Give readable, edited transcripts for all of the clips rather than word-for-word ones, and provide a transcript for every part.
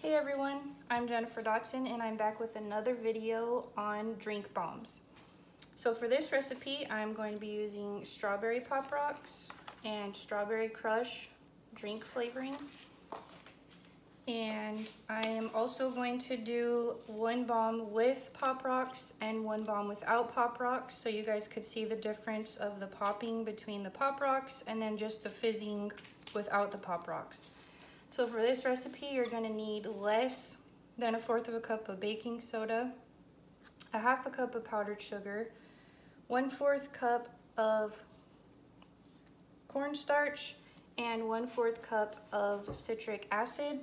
Hey everyone, I'm Jennifer Dotson and I'm back with another video on drink bombs. So for this recipe, I'm going to be using strawberry Pop Rocks and strawberry crush drink flavoring. And I am also going to do one bomb with Pop Rocks and one bomb without Pop Rocks, so you guys could see the difference of the popping between the Pop Rocks and then just the fizzing without the Pop Rocks. So for this recipe, you're going to need less than 1/4 cup of baking soda, 1/2 cup of powdered sugar, 1/4 cup of cornstarch, and 1/4 cup of citric acid,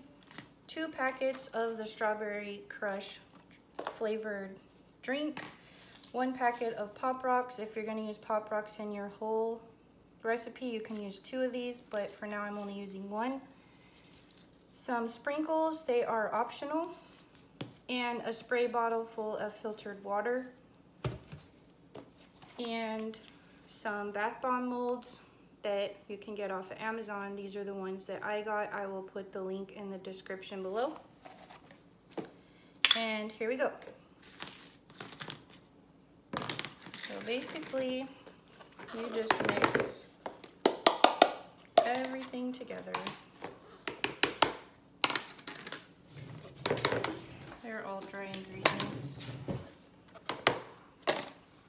2 packets of the strawberry crush flavored drink, 1 packet of Pop Rocks. If you're going to use Pop Rocks in your whole recipe, you can use 2 of these, but for now I'm only using 1. Some sprinkles, they are optional, and a spray bottle full of filtered water, and some bath bomb molds that you can get off of Amazon. These are the ones that I got. I will put the link in the description below. And here we go. So basically, you just mix everything together. They're all dry ingredients.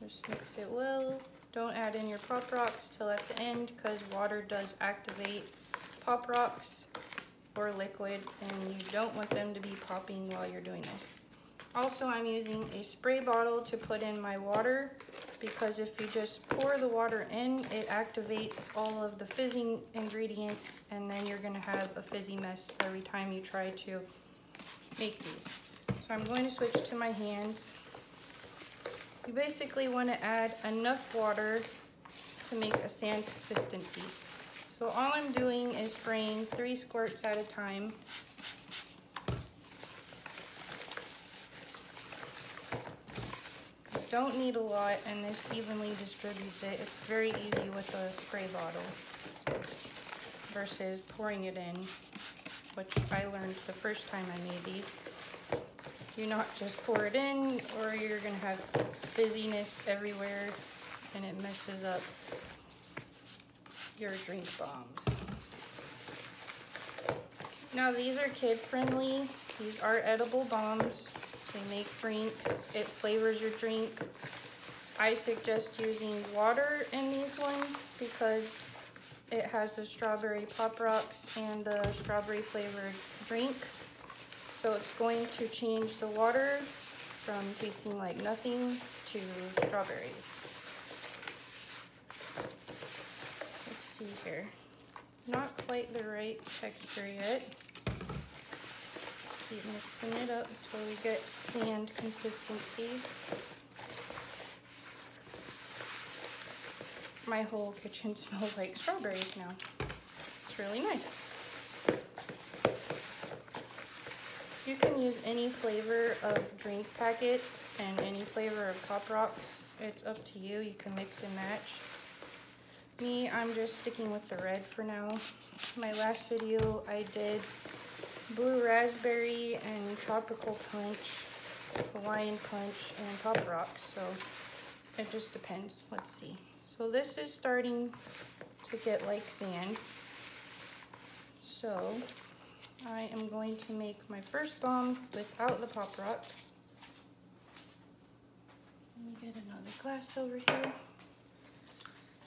Just mix it well. Don't add in your Pop Rocks till at the end, because water does activate Pop Rocks or liquid, and you don't want them to be popping while you're doing this. Also, I'm using a spray bottle to put in my water, because if you just pour the water in, it activates all of the fizzing ingredients, and then you're gonna have a fizzy mess every time you try to make these. So I'm going to switch to my hands. You basically want to add enough water to make a sand consistency. So all I'm doing is spraying 3 squirts at a time. You don't need a lot, and this evenly distributes it. It's very easy with a spray bottle versus pouring it in, which I learned the first time I made these. Do not just pour it in, or you're gonna have fizziness everywhere and it messes up your drink bombs. Now these are kid friendly. These are edible bombs. They make drinks. It flavors your drink. I suggest using water in these ones because it has the strawberry Pop Rocks and the strawberry flavored drink. So it's going to change the water from tasting like nothing to strawberries. Let's see here. Not quite the right texture yet. Keep mixing it up until we get sand consistency. My whole kitchen smells like strawberries now. It's really nice. You can use any flavor of drink packets and any flavor of Pop Rocks. It's up to you. You can mix and match. Me, I'm just sticking with the red for now. My last video, I did blue raspberry and tropical punch, Hawaiian punch, and Pop Rocks. So it just depends. Let's see. So this is starting to get like sand. So I am going to make my first bomb without the Pop Rocks. Let me get another glass over here.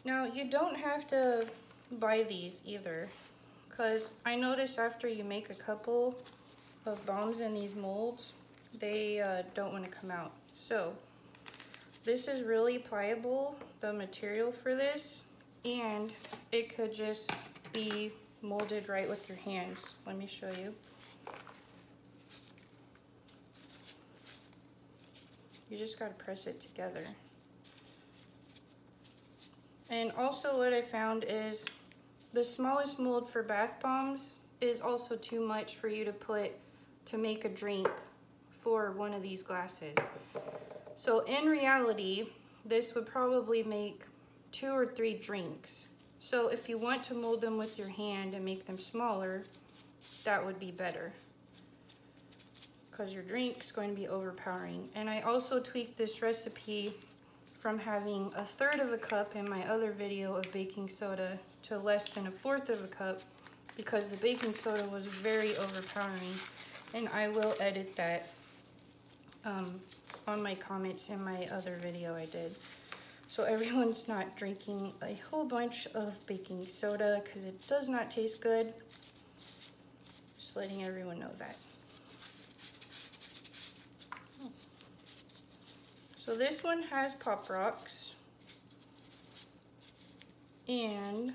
Now, you don't have to buy these either, because I notice after you make a couple of bombs in these molds, they don't want to come out. So this is really pliable, the material for this, and it could just be molded right with your hands. Let me show you. You just gotta press it together. And also what I found is the smallest mold for bath bombs is also too much for you to put to make a drink for one of these glasses. So in reality, this would probably make 2 or 3 drinks. So if you want to mold them with your hand and make them smaller, that would be better. because your drink's going to be overpowering. And I also tweaked this recipe from having 1/3 of a cup in my other video of baking soda to less than 1/4 of a cup because the baking soda was very overpowering. And I will edit that on my comments in my other video I did. So everyone's not drinking a whole bunch of baking soda because it does not taste good. Just letting everyone know that. So this one has Pop Rocks, and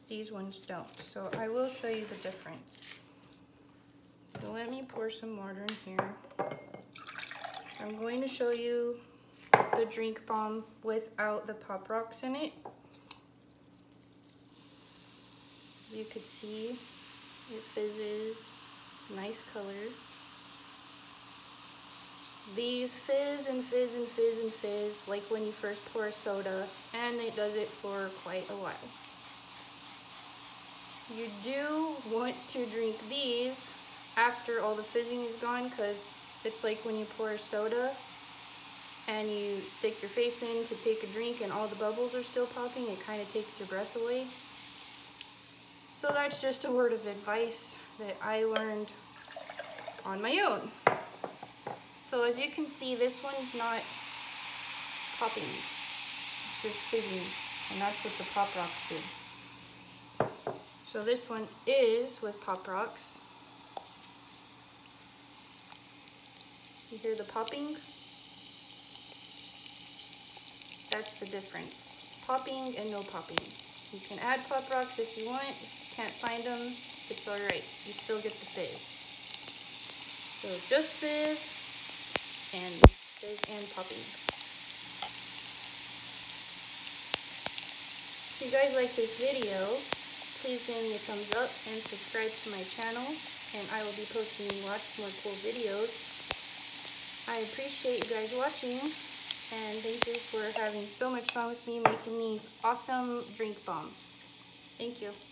these ones don't. So I will show you the difference. So let me pour some water in here. I'm going to show you the drink bomb without the Pop Rocks in it. You could see it fizzes, nice color. These fizz and fizz and fizz and fizz like when you first pour a soda, and it does it for quite a while. You do want to drink these after all the fizzing is gone, because it's like when you pour a soda and you stick your face in to take a drink and all the bubbles are still popping, it kind of takes your breath away. So that's just a word of advice that I learned on my own. So as you can see, this one's not popping, it's just fizzing, and that's what the Pop Rocks do. So this one is with Pop Rocks. You hear the popping? That's the difference. Popping and no popping. You can add Pop Rocks if you want. If you can't find them, it's alright. You still get the fizz. So just fizz and popping. If you guys like this video, please give me a thumbs up and subscribe to my channel, and I will be posting lots more cool videos. I appreciate you guys watching, and thank you for having so much fun with me making these awesome drink bombs. Thank you.